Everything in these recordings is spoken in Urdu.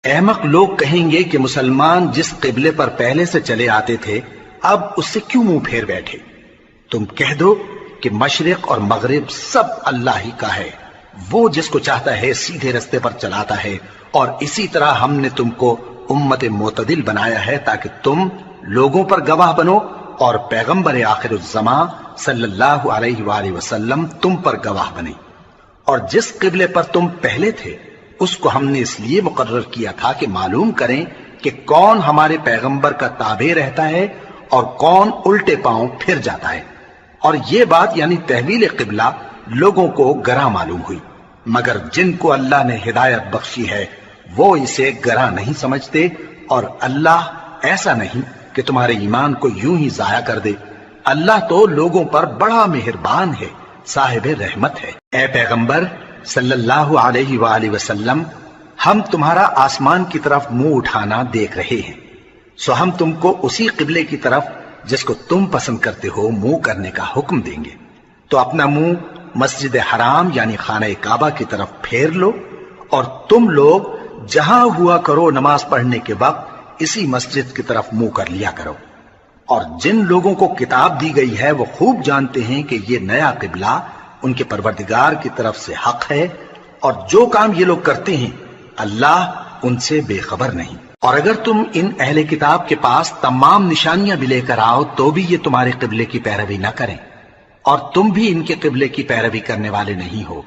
احمق لوگ کہیں گے کہ مسلمان جس قبلے پر پہلے سے چلے آتے تھے اب اس سے کیوں منہ پھیر بیٹھے؟ تم کہہ دو کہ مشرق اور مغرب سب اللہ ہی کا ہے، وہ جس کو چاہتا ہے سیدھے رستے پر چلاتا ہے، اور اسی طرح ہم نے تم کو امت معتدل بنایا ہے تاکہ تم لوگوں پر گواہ بنو اور پیغمبر آخر الزمان صلی اللہ علیہ وآلہ وسلم تم پر گواہ بنے۔ اور جس قبلے پر تم پہلے تھے اس کو ہم نے اس لیے مقرر کیا تھا کہ معلوم کریں کہ کون ہمارے پیغمبر کا تابع رہتا ہے اور کون الٹے پاؤں پھر جاتا ہے۔ اور یہ بات یعنی تحویل قبلہ لوگوں کو گراں معلوم ہوئی، مگر جن کو اللہ نے ہدایت بخشی ہے وہ اسے گراں نہیں سمجھتے، اور اللہ ایسا نہیں کہ تمہارے ایمان کو یوں ہی ضائع کر دے۔ اللہ تو لوگوں پر بڑا مہربان ہے، صاحب رحمت ہے۔ اے پیغمبر صلی اللہ علیہ وآلہ وسلم، ہم تمہارا آسمان کی طرف منہ اٹھانا دیکھ رہے ہیں، سو ہم تم کو اسی قبلے کی طرف جس کو تم پسند کرتے ہو منہ کرنے کا حکم دیں گے۔ تو اپنا منہ مسجد حرام یعنی خانہ کعبہ کی طرف پھیر لو، اور تم لوگ جہاں ہوا کرو نماز پڑھنے کے وقت اسی مسجد کی طرف منہ کر لیا کرو۔ اور جن لوگوں کو کتاب دی گئی ہے وہ خوب جانتے ہیں کہ یہ نیا قبلہ ان کے پروردگار کی طرف سے حق ہے، اور جو کام یہ لوگ کرتے ہیں اللہ ان سے بے خبر نہیں۔ اور اگر تم ان اہل کتاب کے پاس تمام نشانیاں بھی لے کر آؤ تو بھی یہ تمہارے قبلے کی پیروی نہ کریں، اور تم بھی ان کے قبلے کی پیروی کرنے والے نہیں ہو،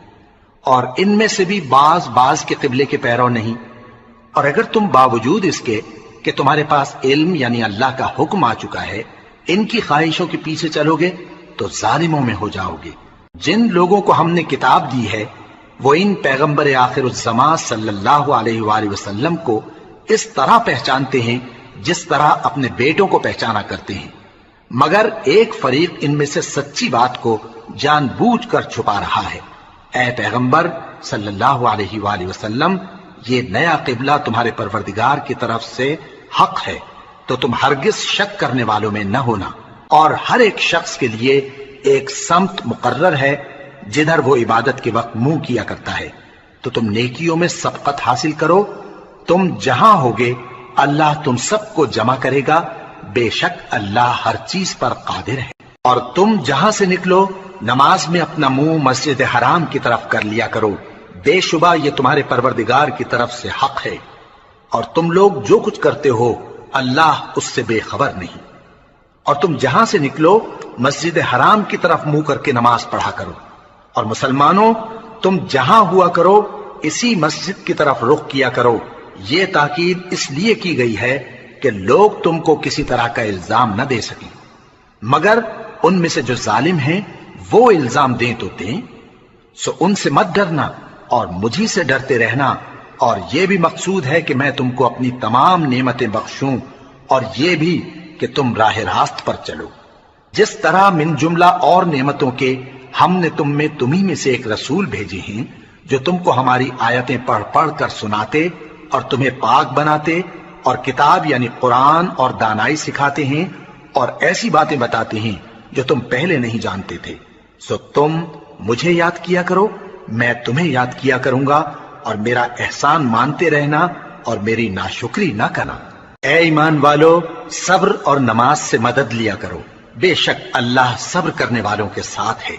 اور ان میں سے بھی بعض کے قبلے کے پیرو نہیں۔ اور اگر تم باوجود اس کے کہ تمہارے پاس علم یعنی اللہ کا حکم آ چکا ہے ان کی خواہشوں کے پیچھے چلو گے تو ظالموں میں ہو جاؤ گے۔ جن لوگوں کو ہم نے کتاب دی ہے وہ ان پیغمبر آخر الزمان صلی اللہ علیہ وآلہ وسلم کو اس طرح پہچانتے ہیں جس طرح اپنے بیٹوں کو پہچانا کرتے ہیں، مگر ایک فریق ان میں سے سچی بات کو جان بوجھ کر چھپا رہا ہے۔ اے پیغمبر صلی اللہ علیہ وآلہ وسلم، یہ نیا قبلہ تمہارے پروردگار کی طرف سے حق ہے، تو تم ہرگز شک کرنے والوں میں نہ ہونا، اور ہر ایک شخص کے لیے ایک سمت مقرر ہے جدھر وہ عبادت کے وقت منہ کیا کرتا ہے، تو تم نیکیوں میں سبقت حاصل کرو۔ تم جہاں ہوگے اللہ تم سب کو جمع کرے گا، بے شک اللہ ہر چیز پر قادر ہے۔ اور تم جہاں سے نکلو نماز میں اپنا منہ مسجد حرام کی طرف کر لیا کرو، بے شبہ یہ تمہارے پروردگار کی طرف سے حق ہے، اور تم لوگ جو کچھ کرتے ہو اللہ اس سے بے خبر نہیں۔ اور تم جہاں سے نکلو مسجد حرام کی طرف منہ کر کے نماز پڑھا کرو، اور مسلمانوں تم جہاں ہوا کرو اسی مسجد کی طرف رخ کیا کرو۔ یہ تاکید اس لیے کی گئی ہے کہ لوگ تم کو کسی طرح کا الزام نہ دے سکیں، مگر ان میں سے جو ظالم ہیں وہ الزام دیں تو دیں، سو ان سے مت ڈرنا اور مجھی سے ڈرتے رہنا۔ اور یہ بھی مقصود ہے کہ میں تم کو اپنی تمام نعمتیں بخشوں، اور یہ بھی کہ تم راہ راست پر چلو، جس طرح من جملہ اور نعمتوں کے ہم نے تمہیں میں سے ایک رسول بھیجے ہیں جو تم کو ہماری آیتیں پڑھ پڑھ کر سناتے اور تمہیں پاک بناتے، اور کتاب یعنی قرآن اور دانائی سکھاتے ہیں، اور ایسی باتیں بتاتے ہیں جو تم پہلے نہیں جانتے تھے۔ سو تم مجھے یاد کیا کرو، میں تمہیں یاد کیا کروں گا، اور میرا احسان مانتے رہنا اور میری ناشکری نہ کرنا۔ اے ایمان والو، صبر اور نماز سے مدد لیا کرو، بے شک اللہ صبر کرنے والوں کے ساتھ ہے۔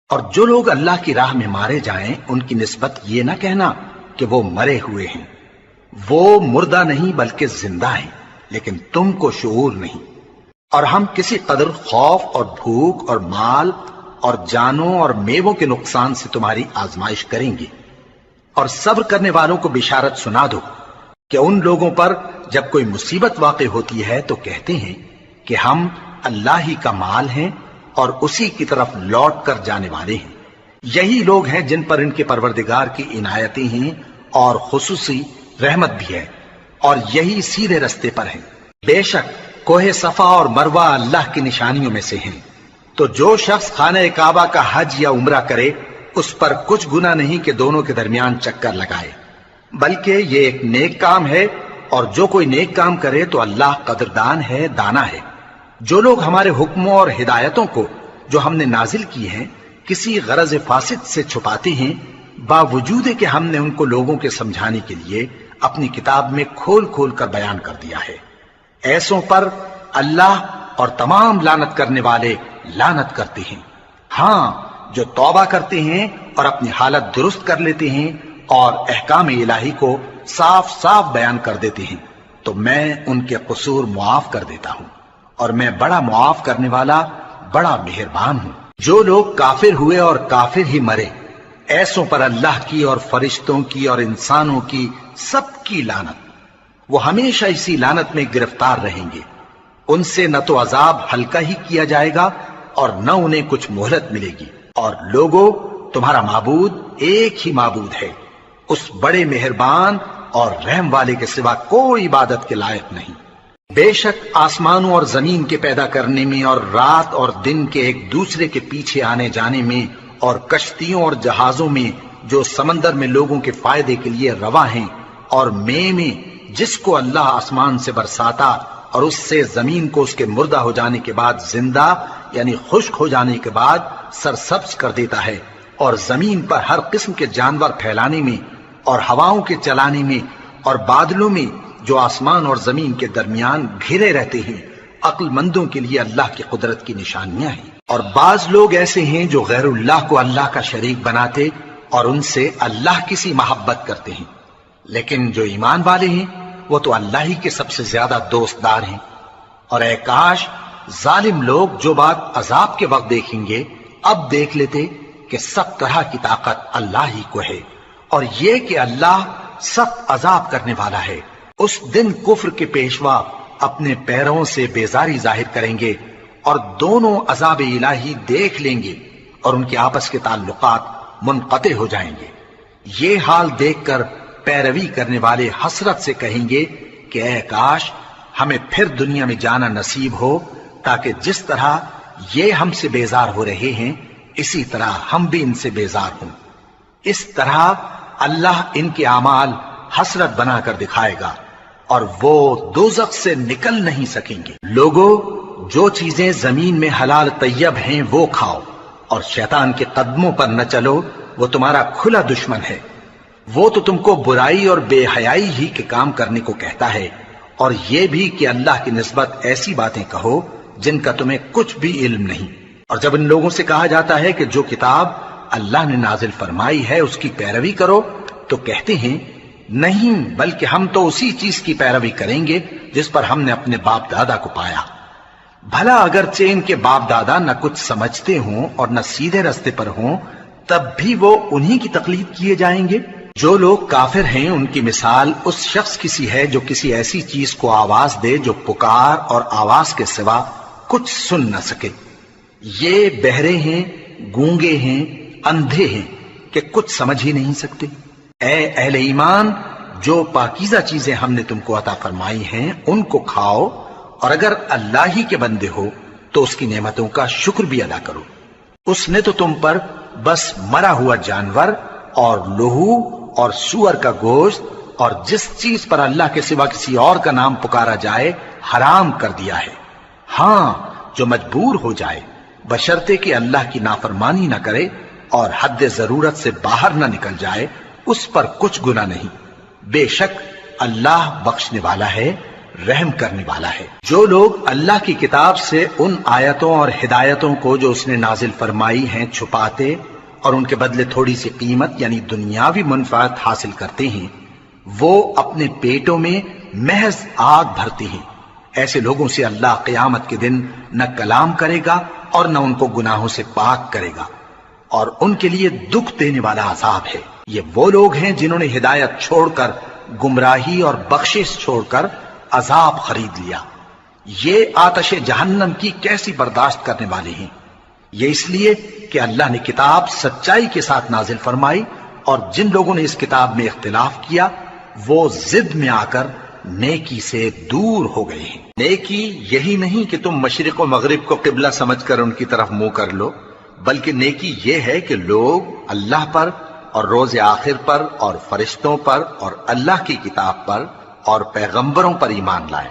اور جو لوگ اللہ کی راہ میں مارے جائیں ان کی نسبت یہ نہ کہنا کہ وہ مرے ہوئے ہیں، وہ مردہ نہیں بلکہ زندہ ہیں، لیکن تم کو شعور نہیں۔ اور ہم کسی قدر خوف اور بھوک اور مال اور جانوں اور میووں کے نقصان سے تمہاری آزمائش کریں گے، اور صبر کرنے والوں کو بشارت سنا دو کہ ان لوگوں پر جب کوئی مصیبت واقع ہوتی ہے تو کہتے ہیں کہ ہم اللہ ہی کا مال ہیں اور اسی کی طرف لوٹ کر جانے والے ہیں۔ یہی لوگ ہیں جن پر ان کے پروردگار کی عنایتیں ہیں اور خصوصی رحمت بھی ہے، اور یہی سیدھے رستے پر ہیں۔ بے شک کوہ صفا اور مروہ اللہ کی نشانیوں میں سے ہیں، تو جو شخص خانہ کعبہ کا حج یا عمرہ کرے اس پر کچھ گناہ نہیں کہ دونوں کے درمیان چکر لگائے، بلکہ یہ ایک نیک کام ہے، اور جو کوئی نیک کام کرے تو اللہ قدردان ہے، دانا ہے۔ جو لوگ ہمارے حکموں اور ہدایتوں کو جو ہم نے نازل کی ہیں کسی غرض فاسد سے چھپاتے ہیں، باوجود کہ ہم نے ان کو لوگوں کے سمجھانے کے لیے اپنی کتاب میں کھول کھول کر بیان کر دیا ہے۔ ایسوں پر اللہ اور تمام لعنت کرنے والے لعنت کرتے ہیں۔ ہاں، جو توبہ کرتے ہیں اور اپنی حالت درست کر لیتے ہیں اور احکام الہی کو صاف صاف بیان کر دیتے ہیں تو میں ان کے قصور معاف کر دیتا ہوں، اور میں بڑا معاف کرنے والا، بڑا مہربان ہوں۔ جو لوگ کافر ہوئے اور کافر ہی مرے، ایسوں پر اللہ کی اور فرشتوں کی اور انسانوں کی سب کی لعنت، وہ ہمیشہ اسی لعنت میں گرفتار رہیں گے۔ ان سے نہ تو عذاب ہلکا ہی کیا جائے گا اور نہ انہیں کچھ مہلت ملے گی۔ اور لوگوں، تمہارا معبود ایک ہی معبود ہے، اس بڑے مہربان اور رحم والے کے سوا کوئی عبادت کے لائق نہیں۔ بے شک آسمانوں اور زمین کے پیدا کرنے میں اور رات اور دن کے ایک دوسرے کے پیچھے آنے جانے میں اور کشتیوں اور جہازوں میں جو سمندر میں لوگوں کے فائدے کے لیے رواں ہیں، اور میں جس کو اللہ آسمان سے برساتا اور اس سے زمین کو اس کے مردہ ہو جانے کے بعد زندہ یعنی خشک ہو جانے کے بعد سرسبز کر دیتا ہے، اور زمین پر ہر قسم کے جانور پھیلانے میں اور ہواؤں کے چلانے میں اور بادلوں میں جو آسمان اور زمین کے درمیان گھرے رہتے ہیں، عقل مندوں کے لیے اللہ کی قدرت کی نشانیاں ہیں۔ اور بعض لوگ ایسے ہیں جو غیر اللہ کو اللہ کا شریک بناتے اور ان سے اللہ کی سی محبت کرتے ہیں، لیکن جو ایمان والے ہیں وہ تو اللہ ہی کے سب سے زیادہ دوست دار ہیں۔ اور اے کاش ظالم لوگ جو بات عذاب کے وقت دیکھیں گے اب دیکھ لیتے کہ سب طرح کی طاقت اللہ ہی کو ہے، اور یہ کہ اللہ سخت عذاب کرنے والا ہے۔ اس دن کفر کے پیشوا اپنے پیروں سے بیزاری ظاہر کریں گے اور دونوں عذاب الہی دیکھ لیں گے اور ان کے آپس کے تعلقات منقطع ہو جائیں گے۔ یہ حال دیکھ کر پیروی کرنے والے حسرت سے کہیں گے کہ اے کاش ہمیں پھر دنیا میں جانا نصیب ہو، تاکہ جس طرح یہ ہم سے بیزار ہو رہے ہیں اسی طرح ہم بھی ان سے بیزار ہوں۔ اس طرح اللہ ان کے اعمال حسرت بنا کر دکھائے گا اور وہ دوزخ سے نکل نہیں سکیں گے۔ لوگوں، جو چیزیں زمین میں حلال طیب ہیں وہ کھاؤ، اور شیطان کے قدموں پر نہ چلو، وہ تمہارا کھلا دشمن ہے۔ وہ تو تم کو برائی اور بے حیائی ہی کے کام کرنے کو کہتا ہے، اور یہ بھی کہ اللہ کی نسبت ایسی باتیں کہو جن کا تمہیں کچھ بھی علم نہیں۔ اور جب ان لوگوں سے کہا جاتا ہے کہ جو کتاب اللہ نے نازل فرمائی ہے اس کی پیروی کرو، تو کہتے ہیں نہیں، بلکہ ہم تو اسی چیز کی پیروی کریں گے جس پر ہم نے اپنے باپ دادا کو پایا۔ بھلا اگرچہ ان کے باپ دادا نہ کچھ سمجھتے ہوں اور نہ سیدھے رستے پر ہوں، تب بھی وہ انہی کی تقلید کیے جائیں گے۔ جو لوگ کافر ہیں ان کی مثال اس شخص کی سی ہے جو کسی ایسی چیز کو آواز دے جو پکار اور آواز کے سوا کچھ سن نہ سکے۔ یہ بہرے ہیں، گونگے ہیں، اندھے ہیں کہ کچھ سمجھ ہی نہیں سکتے۔ اے اہل ایمان، جو پاکیزہ چیزیں ہم نے تم کو عطا فرمائی ہیں ان کو کھاؤ، اور اگر اللہ ہی کے بندے ہو تو اس کی نعمتوں کا شکر بھی ادا کرو۔ اس نے تو تم پر بس مرا ہوا جانور اور لہو اور سور کا گوشت اور جس چیز پر اللہ کے سوا کسی اور کا نام پکارا جائے حرام کر دیا ہے۔ ہاں، جو مجبور ہو جائے بشرطے کہ اللہ کی نافرمانی نہ کرے اور حد ضرورت سے باہر نہ نکل جائے، اس پر کچھ گناہ نہیں۔ بے شک اللہ بخشنے والا ہے، رحم کرنے والا ہے۔ جو لوگ اللہ کی کتاب سے ان آیتوں اور ہدایتوں کو جو اس نے نازل فرمائی ہیں چھپاتے اور ان کے بدلے تھوڑی سی قیمت یعنی دنیاوی منفعت حاصل کرتے ہیں، وہ اپنے پیٹوں میں محض آگ بھرتے ہیں۔ ایسے لوگوں سے اللہ قیامت کے دن نہ کلام کرے گا اور نہ ان کو گناہوں سے پاک کرے گا، اور ان کے لیے دکھ دینے والا عذاب ہے۔ یہ وہ لوگ ہیں جنہوں نے ہدایت چھوڑ کر گمراہی اور بخشش چھوڑ کر عذاب خرید لیا۔ یہ آتش جہنم کی کیسی برداشت کرنے والے ہیں۔ یہ اس لیے کہ اللہ نے کتاب سچائی کے ساتھ نازل فرمائی، اور جن لوگوں نے اس کتاب میں اختلاف کیا وہ ضد میں آ کر نیکی سے دور ہو گئے ہیں۔ نیکی یہی نہیں کہ تم مشرق و مغرب کو قبلہ سمجھ کر ان کی طرف منہ کر لو، بلکہ نیکی یہ ہے کہ لوگ اللہ پر اور روز آخر پر اور فرشتوں پر اور اللہ کی کتاب پر اور پیغمبروں پر ایمان لائیں،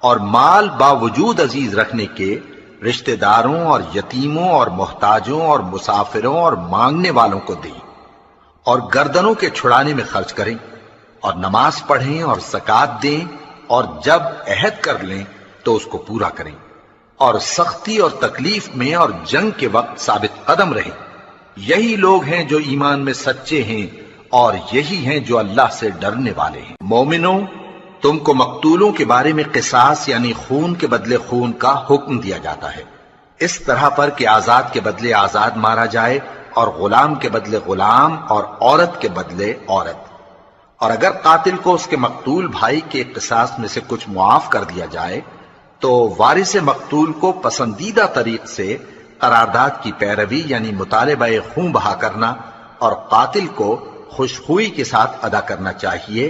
اور مال باوجود عزیز رکھنے کے رشتہ داروں اور یتیموں اور محتاجوں اور مسافروں اور مانگنے والوں کو دیں، اور گردنوں کے چھڑانے میں خرچ کریں، اور نماز پڑھیں اور زکات دیں، اور جب عہد کر لیں تو اس کو پورا کریں، اور سختی اور تکلیف میں اور جنگ کے وقت ثابت قدم رہیں۔ یہی لوگ ہیں جو ایمان میں سچے ہیں، اور یہی ہیں جو اللہ سے ڈرنے والے ہیں۔ مومنوں، تم کو مقتولوں کے بارے میں قصاص یعنی خون کے بدلے خون کا حکم دیا جاتا ہے، اس طرح پر کہ آزاد کے بدلے آزاد مارا جائے، اور غلام کے بدلے غلام، اور عورت کے بدلے عورت۔ اور اگر قاتل کو اس کے مقتول بھائی کے قصاص میں سے کچھ معاف کر دیا جائے تو وارث مقتول کو پسندیدہ طریق سے قرارداد کی پیروی یعنی مطالبہ خون بہا کرنا اور قاتل کو خوشخوئی کے ساتھ ادا کرنا چاہیے۔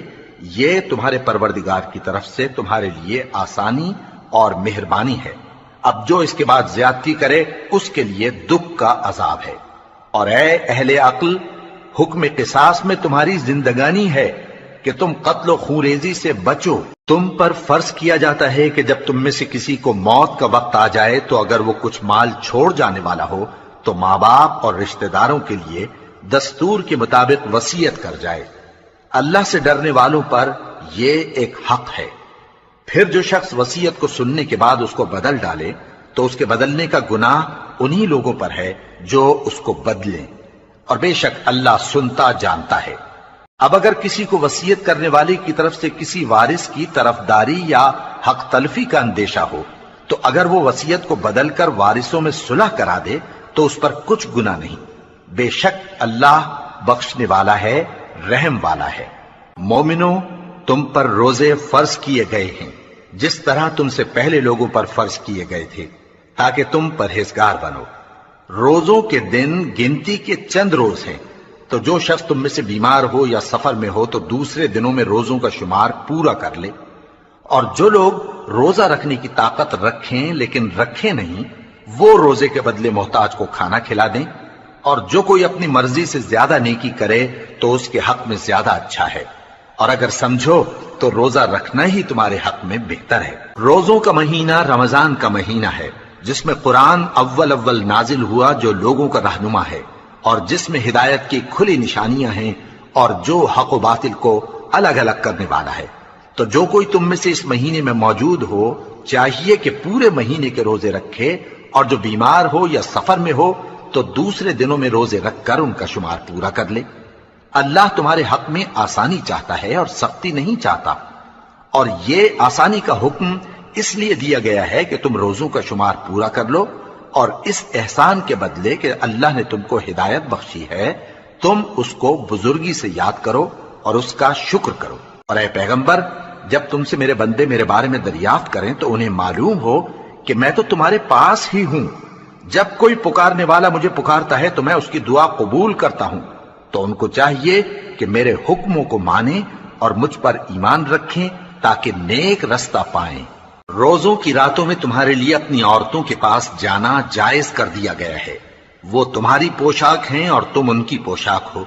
یہ تمہارے پروردگار کی طرف سے تمہارے لیے آسانی اور مہربانی ہے۔ اب جو اس کے بعد زیادتی کرے اس کے لیے دکھ کا عذاب ہے۔ اور اے اہل عقل، حکم قصاص میں تمہاری زندگانی ہے کہ تم قتل و خونریزی سے بچو۔ تم پر فرض کیا جاتا ہے کہ جب تم میں سے کسی کو موت کا وقت آ جائے تو اگر وہ کچھ مال چھوڑ جانے والا ہو تو ماں باپ اور رشتہ داروں کے لیے دستور کے مطابق وصیت کر جائے۔ اللہ سے ڈرنے والوں پر یہ ایک حق ہے۔ پھر جو شخص وصیت کو سننے کے بعد اس کو بدل ڈالے تو اس کے بدلنے کا گناہ انہی لوگوں پر ہے جو اس کو بدلیں، اور بے شک اللہ سنتا جانتا ہے۔ اب اگر کسی کو وصیت کرنے والے کی طرف سے کسی وارث کی طرفداری یا حق تلفی کا اندیشہ ہو تو اگر وہ وصیت کو بدل کر وارثوں میں صلح کرا دے تو اس پر کچھ گناہ نہیں، بے شک اللہ بخشنے والا ہے، رحم والا ہے۔ مومنوں، تم پر روزے فرض کیے گئے ہیں جس طرح تم سے پہلے لوگوں پر فرض کیے گئے تھے تاکہ تم پرہیزگار بنو۔ روزوں کے دن گنتی کے چند روز ہیں، تو جو شخص تم میں سے بیمار ہو یا سفر میں ہو تو دوسرے دنوں میں روزوں کا شمار پورا کر لے۔ اور جو لوگ روزہ رکھنے کی طاقت رکھیں لیکن رکھیں نہیں، وہ روزے کے بدلے محتاج کو کھانا کھلا دیں۔ اور جو کوئی اپنی مرضی سے زیادہ نیکی کرے تو اس کے حق میں زیادہ اچھا ہے، اور اگر سمجھو تو روزہ رکھنا ہی تمہارے حق میں بہتر ہے۔ روزوں کا مہینہ رمضان کا مہینہ ہے جس میں قرآن اول نازل ہوا جو لوگوں کا رہنما ہے اور جس میں ہدایت کی کھلی نشانیاں ہیں اور جو حق و باطل کو الگ الگ کرنے والا ہے۔ تو جو کوئی تم میں سے اس مہینے میں موجود ہو چاہیے کہ پورے مہینے کے روزے رکھے، اور جو بیمار ہو یا سفر میں ہو تو دوسرے دنوں میں روزے رکھ کر ان کا شمار پورا کر لے۔ اللہ تمہارے حق میں آسانی چاہتا ہے اور سختی نہیں چاہتا، اور یہ آسانی کا حکم اس لیے دیا گیا ہے کہ تم روزوں کا شمار پورا کر لو، اور اس احسان کے بدلے کہ اللہ نے تم کو ہدایت بخشی ہے تم اس کو بزرگی سے یاد کرو اور اس کا شکر کرو۔ اور اے پیغمبر، جب تم سے میرے بندے میرے بارے میں دریافت کریں تو انہیں معلوم ہو کہ میں تو تمہارے پاس ہی ہوں۔ جب کوئی پکارنے والا مجھے پکارتا ہے تو میں اس کی دعا قبول کرتا ہوں، تو ان کو چاہیے کہ میرے حکموں کو مانیں اور مجھ پر ایمان رکھیں تاکہ نیک رستہ پائیں۔ روزوں کی راتوں میں تمہارے لیے اپنی عورتوں کے پاس جانا جائز کر دیا گیا ہے، وہ تمہاری پوشاک ہیں اور تم ان کی پوشاک ہو۔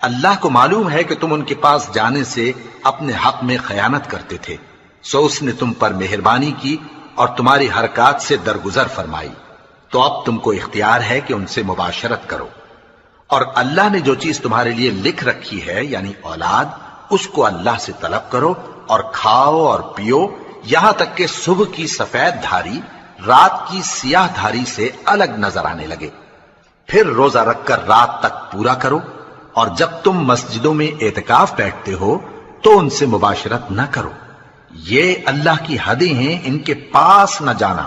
اللہ کو معلوم ہے کہ تم ان کے پاس جانے سے اپنے حق میں خیانت کرتے تھے، سو اس نے تم پر مہربانی کی اور تمہاری حرکات سے درگزر فرمائی، تو اب تم کو اختیار ہے کہ ان سے مباشرت کرو۔ اور اللہ نے جو چیز تمہارے لیے لکھ رکھی ہے یعنی اولاد، اس کو اللہ سے طلب کرو اور کھاؤ اور پیو یہاں تک کہ صبح کی سفید دھاری رات کی سیاہ دھاری سے الگ نظر آنے لگے، پھر روزہ رکھ کر رات تک پورا کرو۔ اور جب تم مسجدوں میں اعتکاف بیٹھتے ہو تو ان سے مباشرت نہ کرو، یہ اللہ کی حدیں ہیں، ان کے پاس نہ جانا۔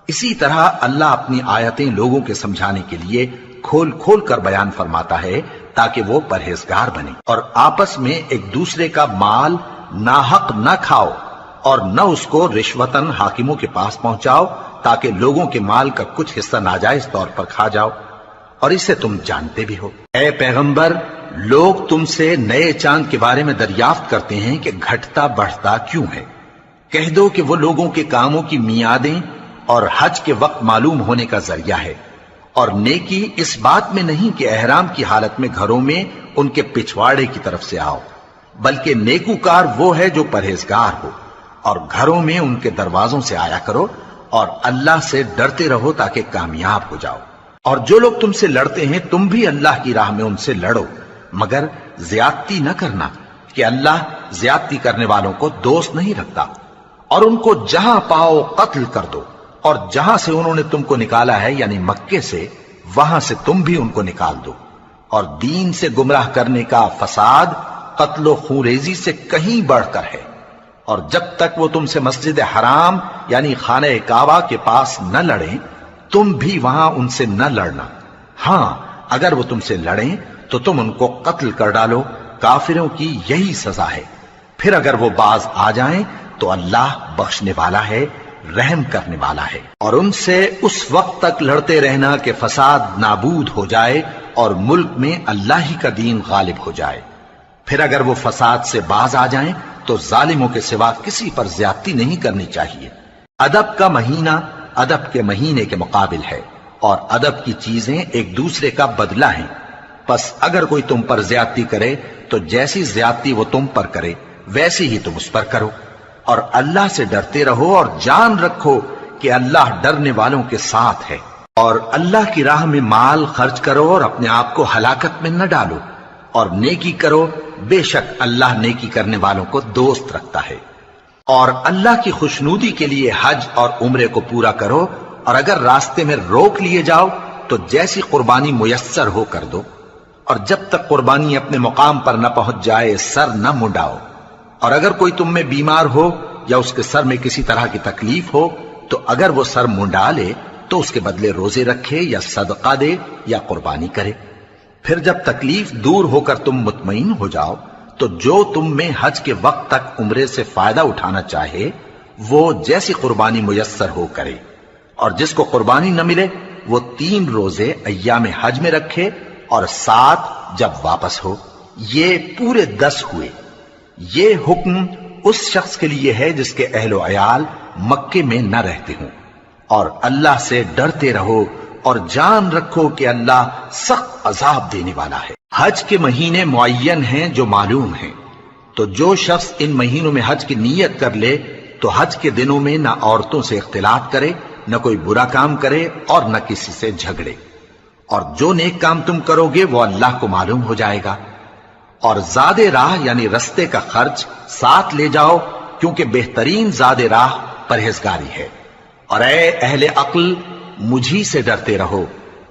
اسی طرح اللہ اپنی آیتیں لوگوں کے سمجھانے کے لیے کھول کھول کر بیان فرماتا ہے تاکہ وہ پرہیزگار بنے۔ اور آپس میں ایک دوسرے کا مال ناحق نہ کھاؤ اور نہ اس کو رشوتاً حاکموں کے پاس پہنچاؤ تاکہ لوگوں کے مال کا کچھ حصہ ناجائز طور پر کھا جاؤ، اور اسے تم جانتے بھی ہو۔ اے پیغمبر، لوگ تم سے نئے چاند کے بارے میں دریافت کرتے ہیں کہ گھٹتا بڑھتا کیوں ہے۔ کہہ دو کہ وہ لوگوں کے کاموں کی میعادیں اور حج کے وقت معلوم ہونے کا ذریعہ ہے، اور نیکی اس بات میں نہیں کہ احرام کی حالت میں گھروں میں ان کے پچھواڑے کی طرف سے آؤ، بلکہ نیکوکار وہ ہے جو پرہیزگار ہو، اور گھروں میں ان کے دروازوں سے آیا کرو اور اللہ سے ڈرتے رہو تاکہ کامیاب ہو جاؤ۔ اور جو لوگ تم سے لڑتے ہیں تم بھی اللہ کی راہ میں ان سے لڑو، مگر زیادتی نہ کرنا، کہ اللہ زیادتی کرنے والوں کو دوست نہیں رکھتا، اور ان کو جہاں پاؤ قتل کر دو، اور جہاں سے انہوں نے تم کو نکالا ہے یعنی مکے سے، وہاں سے تم بھی ان کو نکال دو۔ اور دین سے گمراہ کرنے کا فساد قتل و خونریزی سے کہیں بڑھ کر ہے، اور جب تک وہ تم سے مسجد حرام یعنی خانہ کعبہ کے پاس نہ لڑیں تم بھی وہاں ان سے نہ لڑنا۔ ہاں اگر وہ تم سے لڑیں تو تم ان کو قتل کر ڈالو، کافروں کی یہی سزا ہے۔ پھر اگر وہ باز آ جائیں تو اللہ بخشنے والا ہے، رحم کرنے والا ہے۔ اور ان سے اس وقت تک لڑتے رہنا کہ فساد نابود ہو جائے اور ملک میں اللہ ہی کا دین غالب ہو جائے۔ پھر اگر وہ فساد سے باز آ جائیں تو ظالموں کے سوا کسی پر زیادتی نہیں کرنی چاہیے۔ ادب کا مہینہ ادب کے مہینے کے مقابل ہے، اور ادب کی چیزیں ایک دوسرے کا بدلہ ہیں۔ پس اگر کوئی تم پر زیادتی کرے تو جیسی زیادتی وہ تم پر کرے ویسی ہی تم اس پر کرو، اور اللہ سے ڈرتے رہو اور جان رکھو کہ اللہ ڈرنے والوں کے ساتھ ہے۔ اور اللہ کی راہ میں مال خرچ کرو اور اپنے آپ کو ہلاکت میں نہ ڈالو، اور نیکی کرو، بے شک اللہ نیکی کرنے والوں کو دوست رکھتا ہے۔ اور اللہ کی خوشنودی کے لیے حج اور عمرے کو پورا کرو، اور اگر راستے میں روک لیے جاؤ تو جیسی قربانی میسر ہو کر دو، اور جب تک قربانی اپنے مقام پر نہ پہنچ جائے سر نہ منڈاؤ۔ اور اگر کوئی تم میں بیمار ہو یا اس کے سر میں کسی طرح کی تکلیف ہو تو اگر وہ سر منڈا لے تو اس کے بدلے روزے رکھے یا صدقہ دے یا قربانی کرے۔ پھر جب تکلیف دور ہو کر تم مطمئن ہو جاؤ تو جو تم میں حج کے وقت تک عمرے سے فائدہ اٹھانا چاہے وہ جیسی قربانی میسر ہو کرے، اور جس کو قربانی نہ ملے وہ 3 روزے ایام حج میں رکھے اور 7 جب واپس ہو، یہ پورے 10 ہوئے۔ یہ حکم اس شخص کے لیے ہے جس کے اہل و عیال مکے میں نہ رہتے ہوں۔ اور اللہ سے ڈرتے رہو اور جان رکھو کہ اللہ سخت عذاب دینے والا ہے۔ حج کے مہینے معین ہیں جو معلوم ہیں، تو جو شخص ان مہینوں میں حج کی نیت کر لے تو حج کے دنوں میں نہ عورتوں سے اختلاط کرے، نہ کوئی برا کام کرے اور نہ کسی سے جھگڑے۔ اور جو نیک کام تم کرو گے وہ اللہ کو معلوم ہو جائے گا۔ اور زاد راہ یعنی رستے کا خرچ ساتھ لے جاؤ، کیونکہ بہترین زاد راہ پرہیزگاری ہے۔ اور اے اہل عقل مجھی سے ڈرتے رہو،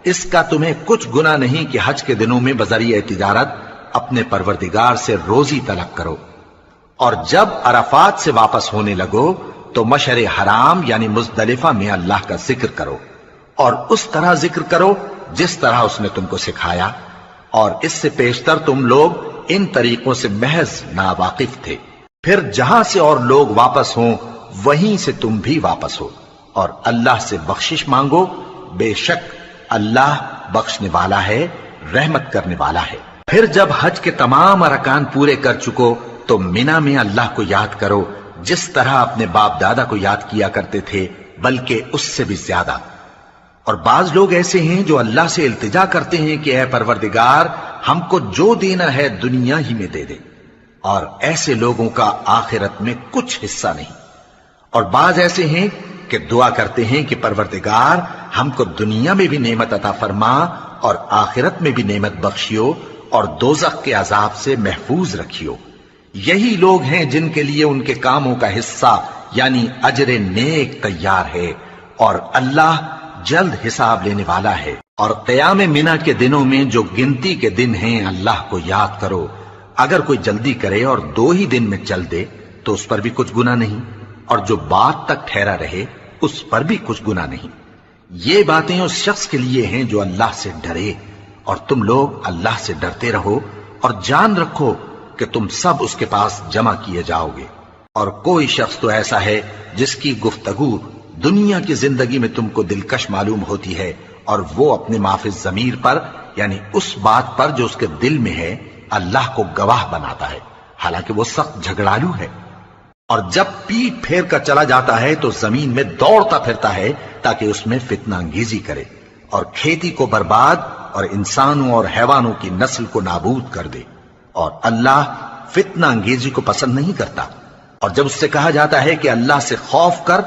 اس کا تمہیں کچھ گناہ نہیں کہ حج کے دنوں میں بذریعہ تجارت اپنے پروردگار سے روزی طلب کرو۔ اور جب عرفات سے واپس ہونے لگو تو مشعر حرام یعنی مزدلفہ میں اللہ کا ذکر کرو، اور اس طرح ذکر کرو جس طرح اس نے تم کو سکھایا، اور اس سے پیشتر تم لوگ ان طریقوں سے محض ناواقف تھے۔ پھر جہاں سے اور لوگ واپس ہوں وہیں سے تم بھی واپس ہو، اور اللہ سے بخشش مانگو، بے شک اللہ بخشنے والا ہے، رحمت کرنے والا ہے۔ پھر جب حج کے تمام ارکان پورے کر چکو تو مینا میں اللہ کو یاد کرو جس طرح اپنے باپ دادا کو یاد کیا کرتے تھے، بلکہ اس سے بھی زیادہ۔ اور بعض لوگ ایسے ہیں جو اللہ سے التجا کرتے ہیں کہ اے پروردگار ہم کو جو دینا ہے دنیا ہی میں دے دے، اور ایسے لوگوں کا آخرت میں کچھ حصہ نہیں۔ اور بعض ایسے ہیں کہ دعا کرتے ہیں کہ پروردگار ہم کو دنیا میں بھی نعمت عطا فرما اور آخرت میں بھی نعمت بخشیو اور دوزخ کے عذاب سے محفوظ رکھیو۔ یہی لوگ ہیں جن کے لیے ان کے کاموں کا حصہ یعنی اجر نیک تیار ہے، اور اللہ جلد حساب لینے والا ہے۔ اور قیام منا کے دنوں میں جو گنتی کے دن ہیں اللہ کو یاد کرو، اگر کوئی جلدی کرے اور 2 ہی دن میں چل دے تو اس پر بھی کچھ گناہ نہیں، اور جو بات تک ٹھہرا رہے اس پر بھی کچھ گناہ نہیں۔ یہ باتیں اس شخص کے لیے ہیں جو اللہ سے ڈرے، اور تم لوگ اللہ سے ڈرتے رہو اور جان رکھو کہ تم سب اس کے پاس جمع کیے جاؤ گے۔ اور کوئی شخص تو ایسا ہے جس کی گفتگو دنیا کی زندگی میں تم کو دلکش معلوم ہوتی ہے، اور وہ اپنے معافی ضمیر پر یعنی اس بات پر جو اس کے دل میں ہے اللہ کو گواہ بناتا ہے، حالانکہ وہ سخت جھگڑالو ہے۔ اور جب پیٹ پھیر کر چلا جاتا ہے تو زمین میں دوڑتا پھرتا ہے تاکہ اس میں فتنہ انگیزی کرے اور کھیتی کو برباد اور انسانوں اور حیوانوں کی نسل کو نابود کر دے، اور اللہ فتنہ انگیزی کو پسند نہیں کرتا۔ اور جب اس سے کہا جاتا ہے کہ اللہ سے خوف کر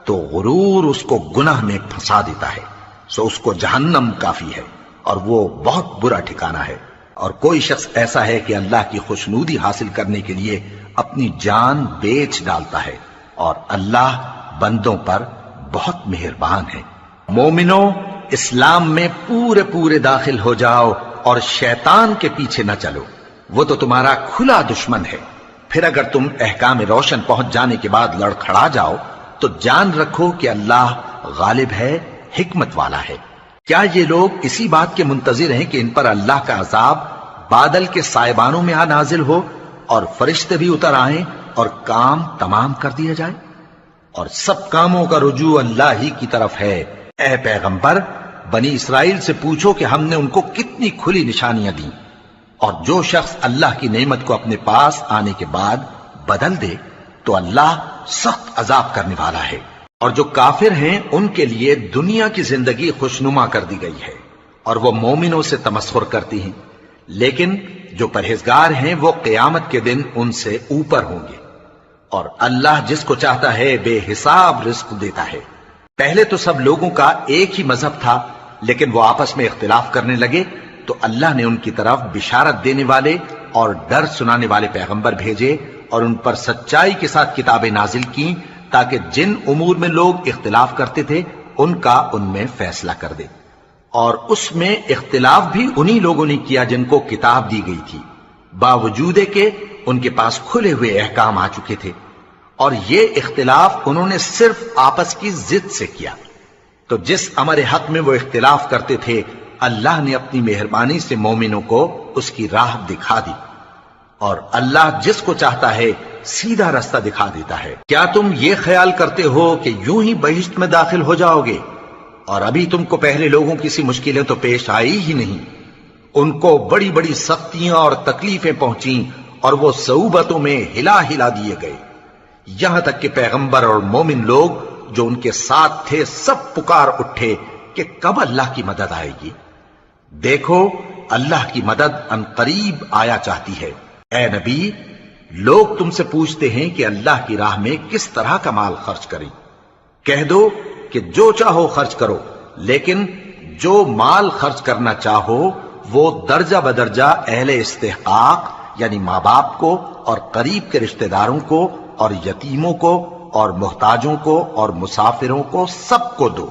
تو غرور اس کو گناہ میں پھنسا دیتا ہے، سو اس کو جہنم کافی ہے اور وہ بہت برا ٹھکانہ ہے۔ اور کوئی شخص ایسا ہے کہ اللہ کی خوشنودی حاصل کرنے کے لیے اپنی جان بیچ ڈالتا ہے، اور اللہ بندوں پر بہت مہربان ہے۔ مومنو، اسلام میں پورے پورے داخل ہو جاؤ اور شیطان کے پیچھے نہ چلو، وہ تو تمہارا کھلا دشمن ہے۔ پھر اگر تم احکام روشن پہنچ جانے کے بعد لڑکھڑا جاؤ تو جان رکھو کہ اللہ غالب ہے، حکمت والا ہے۔ کیا یہ لوگ اسی بات کے منتظر ہیں کہ ان پر اللہ کا عذاب بادل کے سائبانوں میں نازل ہو اور فرشتے بھی اتر آئیں اور کام تمام کر دیا جائے؟ اور سب کاموں کا رجوع اللہ ہی کی طرف ہے۔ اے پیغمبر، بنی اسرائیل سے پوچھو کہ ہم نے ان کو کتنی کھلی نشانیاں دیں، اور جو شخص اللہ کی نعمت کو اپنے پاس آنے کے بعد بدل دے تو اللہ سخت عذاب کرنے والا ہے۔ اور جو کافر ہیں ان کے لیے دنیا کی زندگی خوشنما کر دی گئی ہے، اور وہ مومنوں سے تمسخر کرتی ہیں، لیکن جو پرہیزگار ہیں وہ قیامت کے دن ان سے اوپر ہوں گے۔ اور اللہ جس کو چاہتا ہے بے حساب رزق دیتا ہے۔ پہلے تو سب لوگوں کا ایک ہی مذہب تھا، لیکن وہ آپس میں اختلاف کرنے لگے تو اللہ نے ان کی طرف بشارت دینے والے اور ڈر سنانے والے پیغمبر بھیجے، اور ان پر سچائی کے ساتھ کتابیں نازل کی، تاکہ جن امور میں لوگ اختلاف کرتے تھے ان کا ان میں فیصلہ کر دے۔ اور اس میں اختلاف بھی انہی لوگوں نے کیا جن کو کتاب دی گئی تھی، باوجود کہ ان کے پاس کھلے ہوئے احکام آ چکے تھے، اور یہ اختلاف انہوں نے صرف آپس کی ضد سے کیا۔ تو جس امر حق میں وہ اختلاف کرتے تھے اللہ نے اپنی مہربانی سے مومنوں کو اس کی راہ دکھا دی، اور اللہ جس کو چاہتا ہے سیدھا رستہ دکھا دیتا ہے۔ کیا تم یہ خیال کرتے ہو کہ یوں ہی بہشت میں داخل ہو جاؤ گے، اور ابھی تم کو پہلے لوگوں کی سی مشکلیں تو پیش آئی ہی نہیں؟ ان کو بڑی بڑی سختیاں اور تکلیفیں پہنچیں، اور وہ صعوبتوں میں ہلا ہلا دیے گئے، یہاں تک کہ پیغمبر اور مومن لوگ جو ان کے ساتھ تھے سب پکار اٹھے کہ کب اللہ کی مدد آئے گی۔ دیکھو اللہ کی مدد ان قریب آیا چاہتی ہے۔ اے نبی، لوگ تم سے پوچھتے ہیں کہ اللہ کی راہ میں کس طرح کا مال خرچ کریں۔ کہہ دو کہ جو چاہو خرچ کرو، لیکن جو مال خرچ کرنا چاہو وہ درجہ بدرجہ اہل استحقاق یعنی ماں باپ کو اور قریب کے رشتہ داروں کو اور یتیموں کو اور محتاجوں کو اور مسافروں کو سب کو دو،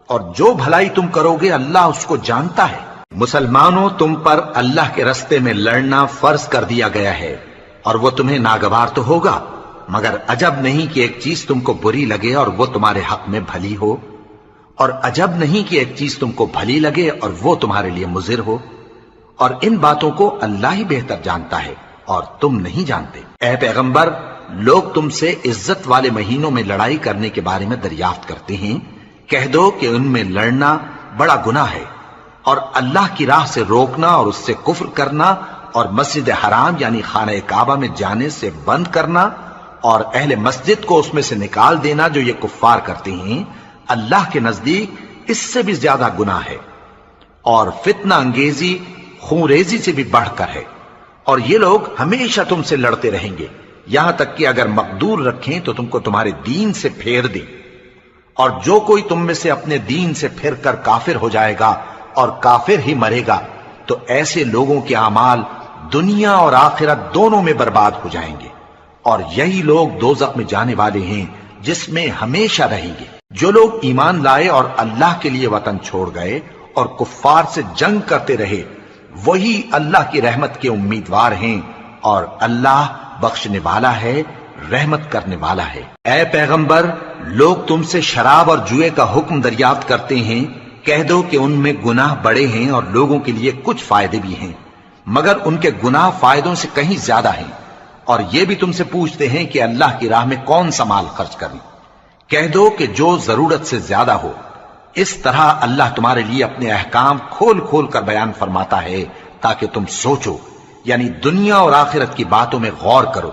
اور جو بھلائی تم کرو گے اللہ اس کو جانتا ہے۔ مسلمانوں، تم پر اللہ کے رستے میں لڑنا فرض کر دیا گیا ہے، اور وہ تمہیں ناگوار تو ہوگا، مگر عجب نہیں کہ ایک چیز تم کو بری لگے اور وہ تمہارے حق میں بھلی ہو، اور عجب نہیں کہ ایک چیز تم کو بھلی لگے اور وہ تمہارے لیے مضر ہو، اور ان باتوں کو اللہ ہی بہتر جانتا ہے اور تم نہیں جانتے۔ اے پیغمبر، لوگ تم سے عزت والے مہینوں میں لڑائی کرنے کے بارے میں دریافت کرتے ہیں، کہہ دو کہ ان میں لڑنا بڑا گناہ ہے، اور اللہ کی راہ سے روکنا اور اس سے کفر کرنا اور مسجد حرام یعنی خانہ کعبہ میں جانے سے بند کرنا اور اہل مسجد کو اس میں سے نکال دینا جو یہ کفار کرتے ہیں، اللہ کے نزدیک اس سے بھی زیادہ گناہ ہے، اور فتنہ انگیزی خونریزی سے بھی بڑھ کر ہے۔ اور یہ لوگ ہمیشہ تم سے لڑتے رہیں گے، یہاں تک کہ اگر مقدور رکھیں تو تم کو تمہارے دین سے پھیر دیں، اور جو کوئی تم میں سے اپنے دین سے پھر کر کافر ہو جائے گا اور کافر ہی مرے گا تو ایسے لوگوں کے اعمال دنیا اور آخرت دونوں میں برباد ہو جائیں گے، اور یہی لوگ دوزخ میں جانے والے ہیں جس میں ہمیشہ رہیں گے۔ جو لوگ ایمان لائے اور اللہ کے لیے وطن چھوڑ گئے اور کفار سے جنگ کرتے رہے وہی اللہ کی رحمت کے امیدوار ہیں، اور اللہ بخشنے والا ہے، رحمت کرنے والا ہے۔ اے پیغمبر، لوگ تم سے شراب اور جوئے کا حکم دریافت کرتے ہیں، کہہ دو کہ ان میں گناہ بڑے ہیں اور لوگوں کے لیے کچھ فائدے بھی ہیں، مگر ان کے گناہ فائدوں سے کہیں زیادہ ہیں۔ اور یہ بھی تم سے پوچھتے ہیں کہ اللہ کی راہ میں کون سا مال خرچ کریں، کہہ دو کہ جو ضرورت سے زیادہ ہو۔ اس طرح اللہ تمہارے لیے اپنے احکام کھول کھول کر بیان فرماتا ہے تاکہ تم سوچو، یعنی دنیا اور آخرت کی باتوں میں غور کرو۔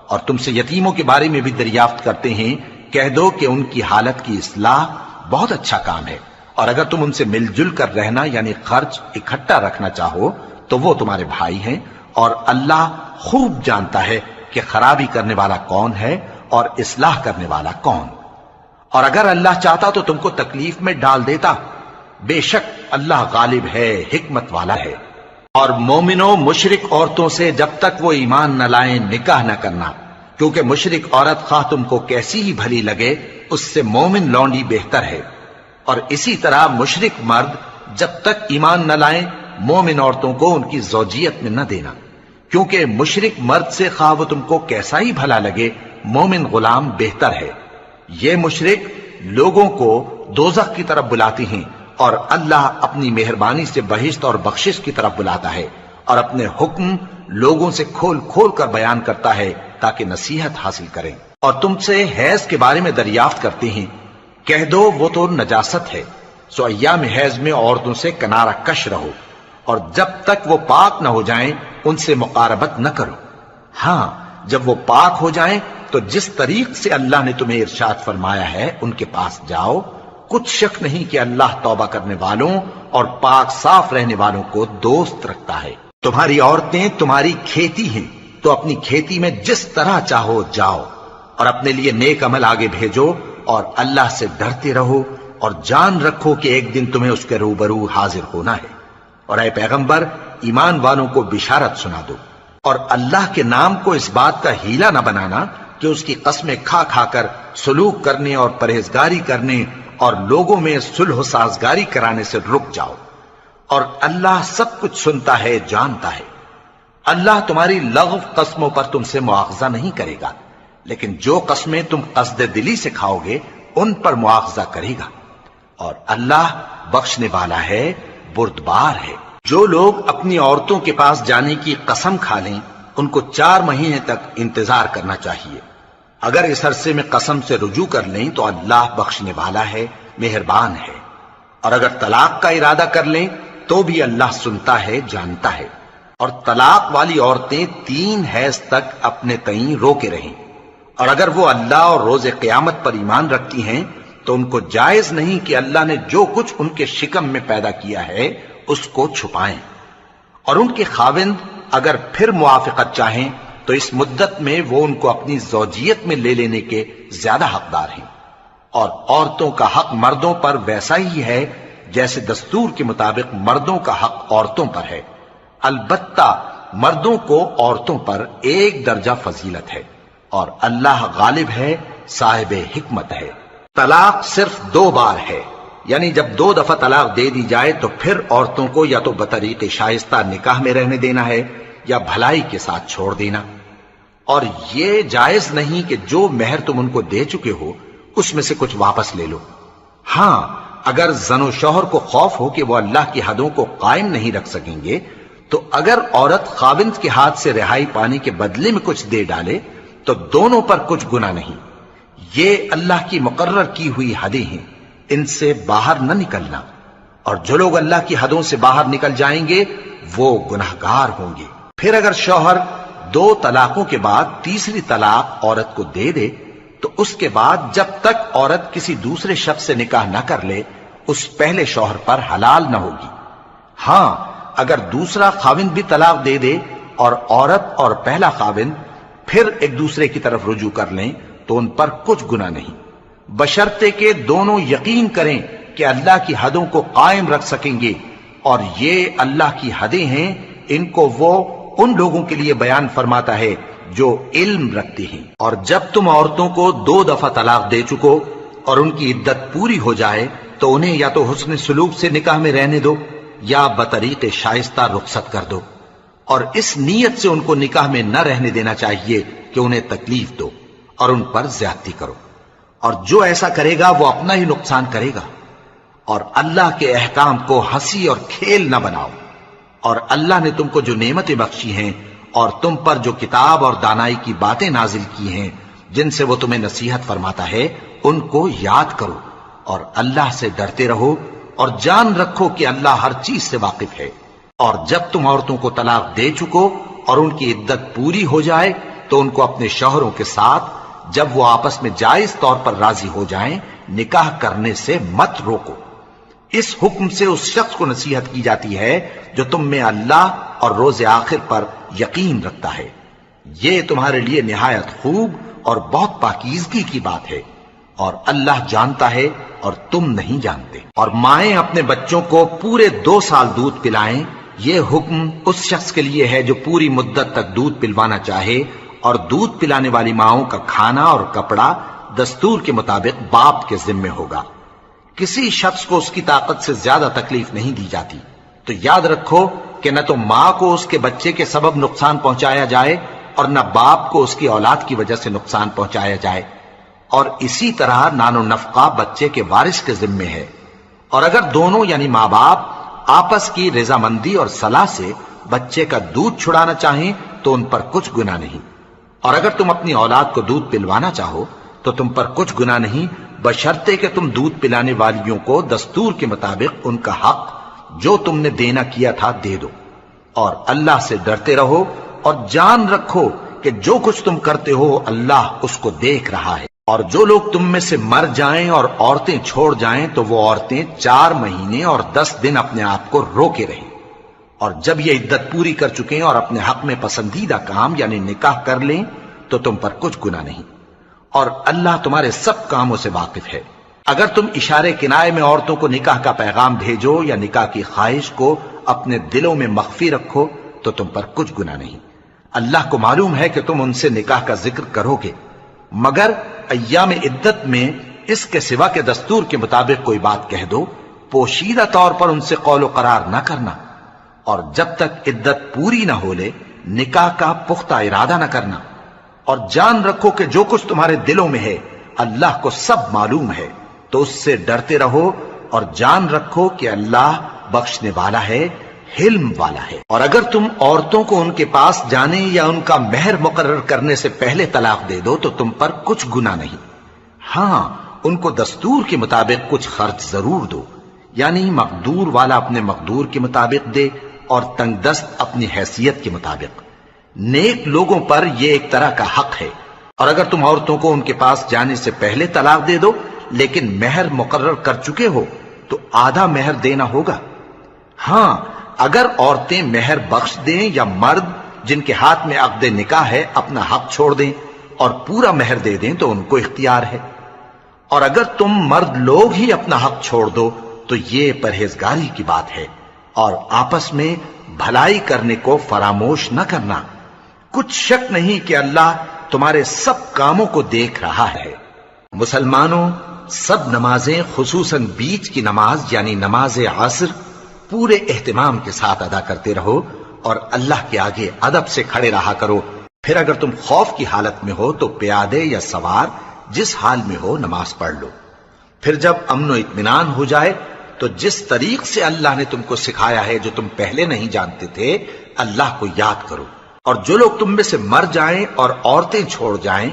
اور تم سے یتیموں کے بارے میں بھی دریافت کرتے ہیں، کہہ دو کہ ان کی حالت کی اصلاح بہت اچھا کام ہے، اور اگر تم ان سے مل جل کر رہنا یعنی خرچ اکٹھا رکھنا چاہو تو وہ تمہارے بھائی ہیں، اور اللہ خوب جانتا ہے کہ خرابی کرنے والا کون ہے اور اصلاح کرنے والا کون۔ اور اگر اللہ چاہتا تو تم کو تکلیف میں ڈال دیتا، بے شک اللہ غالب ہے، حکمت والا ہے۔ اور مومنوں مشرک عورتوں سے جب تک وہ ایمان نہ لائیں نکاح نہ کرنا، کیونکہ مشرک عورت خواہ تم کو کیسی ہی بھلی لگے اس سے مومن لونڈی بہتر ہے، اور اسی طرح مشرک مرد جب تک ایمان نہ لائیں مومن عورتوں کو ان کی زوجیت میں نہ دینا، کیونکہ مشرک مرد سے خواہ وہ تم کو کیسا ہی بھلا لگے مومن غلام بہتر ہے۔ یہ مشرک لوگوں کو دوزخ کی طرف بلاتی ہیں، اور اللہ اپنی مہربانی سے بہشت اور بخشش کی طرف بلاتا ہے، اور اپنے حکم لوگوں سے کھول کھول کر بیان کرتا ہے تاکہ نصیحت حاصل کریں۔ اور تم سے حیض کے بارے میں دریافت کرتے ہیں، کہہ دو وہ تو نجاست ہے، سو ایام حیض میں عورتوں سے کنارہ کش رہو، اور جب تک وہ پاک نہ ہو جائیں ان سے مقاربت نہ کرو۔ ہاں جب وہ پاک ہو جائیں تو جس طریق سے اللہ نے تمہیں ارشاد فرمایا ہے ان کے پاس جاؤ، کچھ شک نہیں کہ اللہ توبہ کرنے والوں اور پاک صاف رہنے والوں کو دوست رکھتا ہے۔ تمہاری عورتیں تمہاری کھیتی ہیں، تو اپنی کھیتی میں جس طرح چاہو جاؤ، اور اپنے لیے نیک عمل آگے بھیجو، اور اللہ سے ڈرتے رہو، اور جان رکھو کہ ایک دن تمہیں اس کے روبرو حاضر ہونا ہے۔ اور اے پیغمبر ایمان والوں کو بشارت سنا دو، اور اللہ کے نام کو اس بات کا ہیلہ نہ بنانا کہ اس کی قسمیں کھا کھا کر سلوک کرنے اور پرہیزگاری کرنے اور لوگوں میں صلح و سازگاری کرانے سے رک جاؤ، اور اللہ سب کچھ سنتا ہے جانتا ہے۔ اللہ تمہاری لغو قسموں پر تم سے مواخذہ نہیں کرے گا، لیکن جو قسمیں تم قصد دلی سے کھاؤ گے ان پر مواخذہ کرے گا، اور اللہ بخشنے والا ہے بردبار ہے۔ جو لوگ اپنی عورتوں کے پاس جانے کی قسم کھا لیں ان کو 4 مہینے تک انتظار کرنا چاہیے۔ اگر اس عرصے میں قسم سے رجوع کر لیں تو اللہ بخشنے والا ہے، مہربان ہے، اور اگر طلاق کا ارادہ کر لیں تو بھی اللہ سنتا ہے جانتا ہے۔ اور طلاق والی عورتیں 3 حیض تک اپنے تئیں روکے رہیں، اور اگر وہ اللہ اور روز قیامت پر ایمان رکھتی ہیں تو ان کو جائز نہیں کہ اللہ نے جو کچھ ان کے شکم میں پیدا کیا ہے اس کو چھپائیں، اور ان کے خاوند اگر پھر موافقت چاہیں تو اس مدت میں وہ ان کو اپنی زوجیت میں لے لینے کے زیادہ حقدار ہیں۔ اور عورتوں کا حق مردوں پر ویسا ہی ہے جیسے دستور کے مطابق مردوں کا حق عورتوں پر ہے، البتہ مردوں کو عورتوں پر 1 درجہ فضیلت ہے، اور اللہ غالب ہے، صاحب حکمت ہے۔ طلاق صرف 2 بار ہے، یعنی جب 2 دفعہ طلاق دے دی جائے تو پھر عورتوں کو یا تو بطریق شائستہ نکاح میں رہنے دینا ہے یا بھلائی کے ساتھ چھوڑ دینا، اور یہ جائز نہیں کہ جو مہر تم ان کو دے چکے ہو اس میں سے کچھ واپس لے لو۔ ہاں اگر زن و شوہر کو خوف ہو کہ وہ اللہ کی حدوں کو قائم نہیں رکھ سکیں گے تو اگر عورت خاوند کے ہاتھ سے رہائی پانے کے بدلے میں کچھ دے ڈالے تو دونوں پر کچھ گناہ نہیں۔ یہ اللہ کی مقرر کی ہوئی حدیں ہیں، ان سے باہر نہ نکلنا، اور جو لوگ اللہ کی حدوں سے باہر نکل جائیں گے وہ گناہگار ہوں گے۔ پھر اگر شوہر 2 طلاقوں کے بعد تیسری طلاق عورت کو دے دے تو اس کے بعد جب تک عورت کسی دوسرے شخص سے نکاح نہ کر لے اس پہلے شوہر پر حلال نہ ہوگی۔ ہاں اگر دوسرا خاوند بھی طلاق دے دے اور عورت اور پہلا خاوند پھر ایک دوسرے کی طرف رجوع کر لیں تو ان پر کچھ گناہ نہیں، بشرطے کہ دونوں یقین کریں کہ اللہ کی حدوں کو قائم رکھ سکیں گے، اور یہ اللہ کی حدیں ہیں، ان کو وہ ان لوگوں کے لیے بیان فرماتا ہے جو علم رکھتے ہیں۔ اور جب تم عورتوں کو 2 دفعہ طلاق دے چکو اور ان کی عدت پوری ہو جائے تو انہیں یا تو حسن سلوک سے نکاح میں رہنے دو یا بطریق شائستہ رخصت کر دو، اور اس نیت سے ان کو نکاح میں نہ رہنے دینا چاہیے کہ انہیں تکلیف دو اور ان پر زیادتی کرو، اور جو ایسا کرے گا وہ اپنا ہی نقصان کرے گا۔ اور اللہ کے احکام کو ہنسی اور کھیل نہ بناؤ، اور اللہ نے تم کو جو نعمتیں بخشی ہیں اور تم پر جو کتاب اور دانائی کی باتیں نازل کی ہیں جن سے وہ تمہیں نصیحت فرماتا ہے ان کو یاد کرو، اور اللہ سے ڈرتے رہو، اور جان رکھو کہ اللہ ہر چیز سے واقف ہے۔ اور جب تم عورتوں کو طلاق دے چکو اور ان کی عدت پوری ہو جائے تو ان کو اپنے شوہروں کے ساتھ جب وہ آپس میں جائز طور پر راضی ہو جائیں نکاح کرنے سے مت روکو۔ اس حکم سے اس شخص کو نصیحت کی جاتی ہے جو تم میں اللہ اور روز آخر پر یقین رکھتا ہے، یہ تمہارے لیے نہایت خوب اور بہت پاکیزگی کی بات ہے، اور اللہ جانتا ہے اور تم نہیں جانتے۔ اور مائیں اپنے بچوں کو پورے 2 سال دودھ پلائیں یہ حکم اس شخص کے لیے ہے جو پوری مدت تک دودھ پلوانا چاہے، اور دودھ پلانے والی ماؤں کا کھانا اور کپڑا دستور کے مطابق باپ کے ذمے ہوگا۔ کسی شخص کو اس کی طاقت سے زیادہ تکلیف نہیں دی جاتی، تو یاد رکھو کہ نہ تو ماں کو اس کے بچے کے سبب نقصان پہنچایا جائے اور نہ باپ کو اس کی اولاد کی وجہ سے نقصان پہنچایا جائے، اور اسی طرح نان و نفقہ بچے کے وارث کے ذمے ہے۔ اور اگر دونوں یعنی ماں باپ آپس کی رضامندی اور صلاح سے بچے کا دودھ چھڑانا چاہیں تو ان پر کچھ گناہ نہیں، اور اگر تم اپنی اولاد کو دودھ پلوانا چاہو تو تم پر کچھ گناہ نہیں، بشرطے کہ تم دودھ پلانے والیوں کو دستور کے مطابق ان کا حق جو تم نے دینا کیا تھا دے دو، اور اللہ سے ڈرتے رہو اور جان رکھو کہ جو کچھ تم کرتے ہو اللہ اس کو دیکھ رہا ہے۔ اور جو لوگ تم میں سے مر جائیں اور عورتیں چھوڑ جائیں تو وہ عورتیں 4 مہینے اور 10 دن اپنے آپ کو روکے رہیں، اور جب یہ عدت پوری کر چکیں اور اپنے حق میں پسندیدہ کام یعنی نکاح کر لیں تو تم پر کچھ گناہ نہیں، اور اللہ تمہارے سب کاموں سے واقف ہے۔ اگر تم اشارے کنائے میں عورتوں کو نکاح کا پیغام بھیجو یا نکاح کی خواہش کو اپنے دلوں میں مخفی رکھو تو تم پر کچھ گناہ نہیں۔ اللہ کو معلوم ہے کہ تم ان سے نکاح کا ذکر کرو گے، مگر ایام عدت میں اس کے سوا کے دستور کے مطابق کوئی بات کہہ دو، پوشیدہ طور پر ان سے قول و قرار نہ کرنا، اور جب تک عدت پوری نہ ہو لے نکاح کا پختہ ارادہ نہ کرنا، اور جان رکھو کہ جو کچھ تمہارے دلوں میں ہے اللہ کو سب معلوم ہے، تو اس سے ڈرتے رہو اور جان رکھو کہ اللہ بخشنے والا ہے، حلم والا ہے۔ اور اگر تم عورتوں کو ان کے پاس جانے یا ان کا مہر مقرر کرنے سے پہلے طلاق دے دو تو تم پر کچھ گناہ نہیں، ہاں ان کو دستور کے مطابق کچھ خرچ ضرور دو، یعنی مقدور والا اپنے مقدور کے مطابق دے اور تنگ دست اپنی حیثیت کے مطابق۔ نیک لوگوں پر یہ ایک طرح کا حق ہے۔ اور اگر تم عورتوں کو ان کے پاس جانے سے پہلے طلاق دے دو لیکن مہر مقرر کر چکے ہو تو آدھا مہر دینا ہوگا، ہاں اگر عورتیں مہر بخش دیں یا مرد جن کے ہاتھ میں عقد نکاح ہے اپنا حق چھوڑ دیں اور پورا مہر دے دیں تو ان کو اختیار ہے۔ اور اگر تم مرد لوگ ہی اپنا حق چھوڑ دو تو یہ پرہیزگاری کی بات ہے، اور آپس میں بھلائی کرنے کو فراموش نہ کرنا، کچھ شک نہیں کہ اللہ تمہارے سب کاموں کو دیکھ رہا ہے۔ مسلمانوں، سب نمازیں خصوصاً بیچ کی نماز یعنی نماز عصر پورے اہتمام کے ساتھ ادا کرتے رہو اور اللہ کے آگے ادب سے کھڑے رہا کرو۔ پھر اگر تم خوف کی حالت میں ہو تو پیادے یا سوار جس حال میں ہو نماز پڑھ لو۔ پھر جب امن و اطمینان ہو جائے تو جس طریق سے اللہ نے تم کو سکھایا ہے جو تم پہلے نہیں جانتے تھے اللہ کو یاد کرو۔ اور جو لوگ تم میں سے مر جائیں اور عورتیں چھوڑ جائیں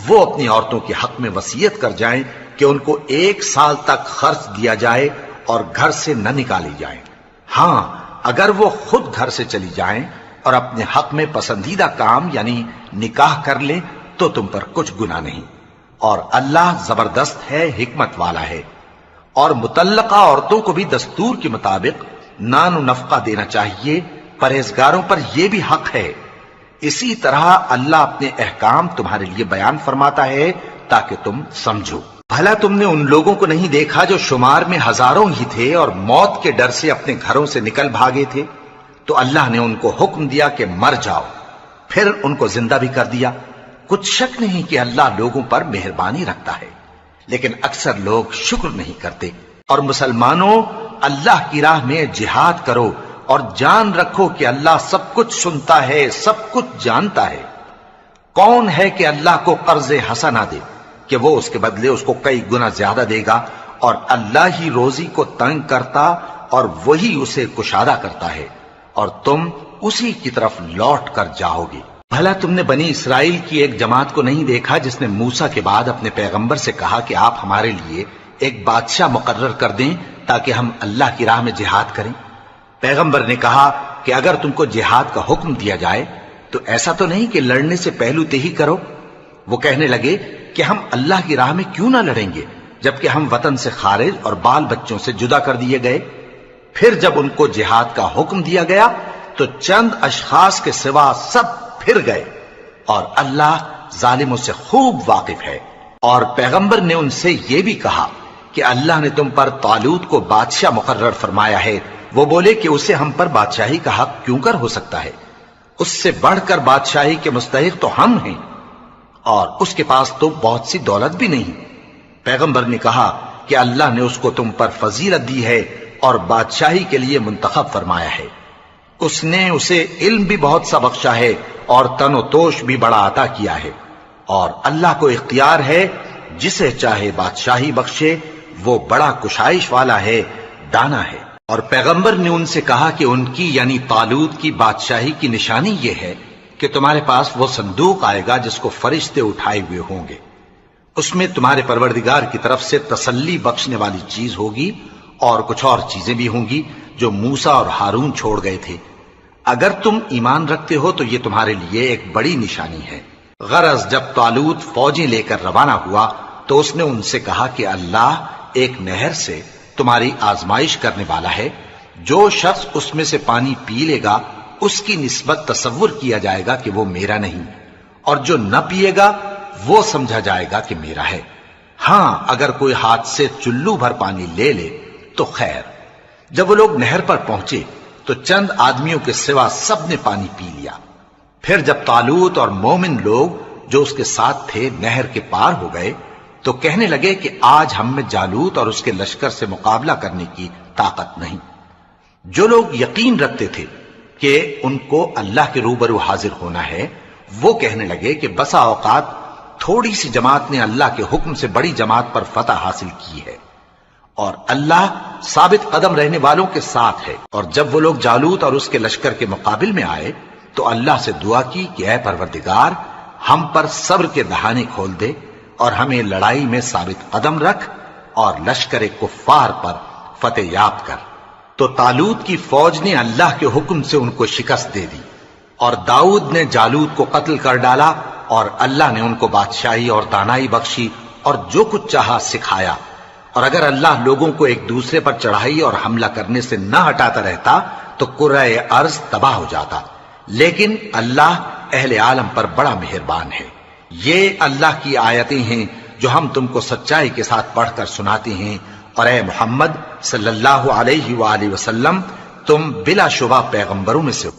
وہ اپنی عورتوں کے حق میں وصیت کر جائیں کہ ان کو 1 سال تک خرچ دیا جائے اور گھر سے نہ نکالی جائیں، ہاں اگر وہ خود گھر سے چلی جائیں اور اپنے حق میں پسندیدہ کام یعنی نکاح کر لیں تو تم پر کچھ گناہ نہیں، اور اللہ زبردست ہے، حکمت والا ہے۔ اور مطلقہ عورتوں کو بھی دستور کے مطابق نان و نفقہ دینا چاہیے، پرہیزگاروں پر یہ بھی حق ہے۔ اسی طرح اللہ اپنے احکام تمہارے لیے بیان فرماتا ہے تاکہ تم سمجھو۔ بھلا تم نے ان لوگوں کو نہیں دیکھا جو شمار میں ہزاروں ہی تھے اور موت کے ڈر سے اپنے گھروں سے نکل بھاگے تھے، تو اللہ نے ان کو حکم دیا کہ مر جاؤ، پھر ان کو زندہ بھی کر دیا۔ کچھ شک نہیں کہ اللہ لوگوں پر مہربانی رکھتا ہے، لیکن اکثر لوگ شکر نہیں کرتے۔ اور مسلمانوں، اللہ کی راہ میں جہاد کرو اور جان رکھو کہ اللہ سب کچھ سنتا ہے، سب کچھ جانتا ہے۔ کون ہے کہ اللہ کو قرض حسنہ دے کہ وہ اس کے بدلے اس کو کئی گنا زیادہ دے گا، اور اللہ ہی روزی کو تنگ کرتا اور وہی اسے کشادہ کرتا ہے، اور تم اسی کی طرف لوٹ کر جاؤ گے۔ بھلا تم نے بنی اسرائیل کی ایک جماعت کو نہیں دیکھا جس نے موسیٰ کے بعد اپنے پیغمبر سے کہا کہ آپ ہمارے لیے ایک بادشاہ مقرر کر دیں تاکہ ہم اللہ کی راہ میں جہاد کریں؟ پیغمبر نے کہا کہ اگر تم کو جہاد کا حکم دیا جائے تو ایسا تو نہیں کہ لڑنے سے پہلو تہی کرو۔ وہ کہنے لگے کہ ہم اللہ کی راہ میں کیوں نہ لڑیں گے جبکہ ہم وطن سے خارج اور بال بچوں سے جدا کر دیے گئے۔ پھر جب ان کو جہاد کا حکم دیا گیا تو چند اشخاص کے سوا سب پھر گئے، اور اللہ ظالموں سے خوب واقف ہے۔ اور پیغمبر نے ان سے یہ بھی کہا کہ اللہ نے تم پر طالوت کو بادشاہ مقرر فرمایا ہے، وہ بولے کہ اسے ہم پر بادشاہی کا حق کیوں کر ہو سکتا ہے؟ اس سے بڑھ کر بادشاہی کے مستحق تو ہم ہیں، اور اس کے پاس تو بہت سی دولت بھی نہیں۔ پیغمبر نے کہا کہ اللہ نے اس کو تم پر فضیلت دی ہے اور بادشاہی کے لیے منتخب فرمایا ہے۔ اس نے اسے علم بھی بہت سا بخشا ہے اور تن و توش بھی بڑا عطا کیا ہے، اور اللہ کو اختیار ہے جسے چاہے بادشاہی بخشے، وہ بڑا کشائش والا ہے، دانا ہے۔ اور پیغمبر نے ان سے کہا کہ ان کی یعنی طالوت کی بادشاہی کی نشانی یہ ہے کہ تمہارے پاس وہ صندوق آئے گا جس کو فرشتے اٹھائے ہوئے ہوں گے، اس میں تمہارے پروردگار کی طرف سے تسلی بخشنے والی چیز ہوگی اور کچھ اور چیزیں بھی ہوں گی جو موسیٰ اور ہارون چھوڑ گئے تھے۔ اگر تم ایمان رکھتے ہو تو یہ تمہارے لیے ایک بڑی نشانی ہے۔ غرض جب طالوت فوجیں لے کر روانہ ہوا تو اس نے ان سے کہا کہ اللہ ایک نہر سے تمہاری آزمائش کرنے والا ہے، جو شخص اس میں سے پانی پی لے گا اس کی نسبت تصور کیا جائے گا کہ وہ میرا نہیں، اور جو نہ پیے گا وہ سمجھا جائے گا کہ میرا ہے۔ ہاں اگر کوئی ہاتھ سے چلو بھر پانی لے لے تو خیر۔ جب وہ لوگ نہر پر پہنچے تو چند آدمیوں کے سوا سب نے پانی پی لیا۔ پھر جب طالوت اور مومن لوگ جو اس کے ساتھ تھے نہر کے پار ہو گئے تو کہنے لگے کہ آج ہم میں جالوت اور اس کے لشکر سے مقابلہ کرنے کی طاقت نہیں۔ جو لوگ یقین رکھتے تھے کہ ان کو اللہ کے روبرو حاضر ہونا ہے، وہ کہنے لگے کہ بسا اوقات تھوڑی سی جماعت نے اللہ کے حکم سے بڑی جماعت پر فتح حاصل کی ہے، اور اللہ ثابت قدم رہنے والوں کے ساتھ ہے۔ اور جب وہ لوگ جالوت اور اس کے لشکر کے مقابل میں آئے تو اللہ سے دعا کی کہ اے پروردگار، ہم پر صبر کے دہانے کھول دے اور ہمیں لڑائی میں ثابت قدم رکھ اور لشکر کفار پر فتح یاب کر۔ تو طالوت کی فوج نے اللہ کے حکم سے ان کو شکست دے دی، اور داؤد نے جالوت کو قتل کر ڈالا، اور اللہ نے ان کو بادشاہی اور دانائی بخشی اور جو کچھ چاہا سکھایا۔ اور اگر اللہ لوگوں کو ایک دوسرے پر چڑھائی اور حملہ کرنے سے نہ ہٹاتا رہتا تو کرۂ ارض تباہ ہو جاتا، لیکن اللہ اہل عالم پر بڑا مہربان ہے۔ یہ اللہ کی آیتیں ہیں جو ہم تم کو سچائی کے ساتھ پڑھ کر سناتے ہیں، اور اے محمد صلی اللہ علیہ وآلہ وسلم تم بلا شبہ پیغمبروں میں سے ہو۔